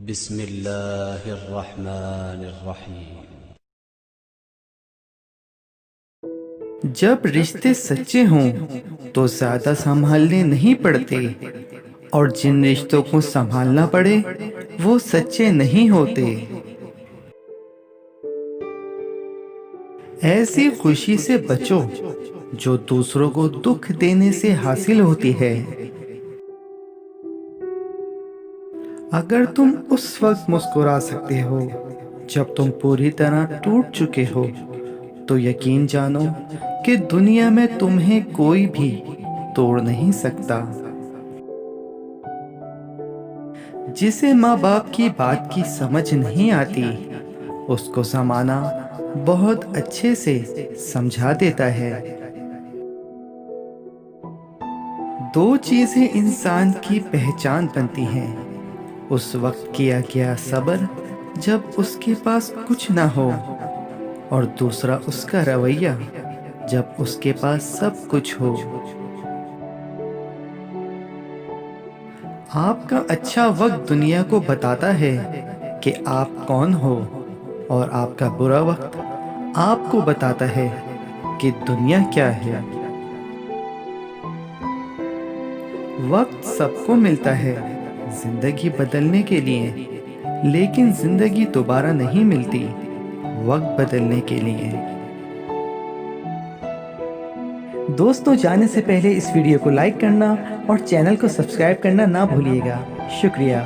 बिस्मिल्लाहिर्रहमानिर्रहीम। जब रिश्ते सच्चे हों तो ज्यादा संभालने नहीं पड़ते, और जिन रिश्तों को संभालना पड़े वो सच्चे नहीं होते। ऐसी खुशी से बचो जो दूसरों को दुख देने से हासिल होती है। अगर तुम उस वक्त मुस्कुरा सकते हो जब तुम पूरी तरह टूट चुके हो, तो यकीन जानो कि दुनिया में तुम्हें कोई भी तोड़ नहीं सकता। जिसे माँ बाप की बात की समझ नहीं आती, उसको ज़माना बहुत अच्छे से समझा देता है। दो चीज़ें इंसान की पहचान बनती हैं: उस वक्त किया गया सब्र जब उसके पास कुछ ना हो, और दूसरा उसका रवैया जब उसके पास सब कुछ हो। आपका अच्छा वक्त दुनिया को बताता है कि आप कौन हो, और आपका बुरा वक्त आपको बताता है कि दुनिया क्या है। वक्त सबको मिलता है जिंदगी बदलने के लिए, लेकिन जिंदगी दोबारा नहीं मिलती वक्त बदलने के लिए। दोस्तों, जाने से पहले इस वीडियो को लाइक करना और चैनल को सब्सक्राइब करना ना भूलिएगा। शुक्रिया।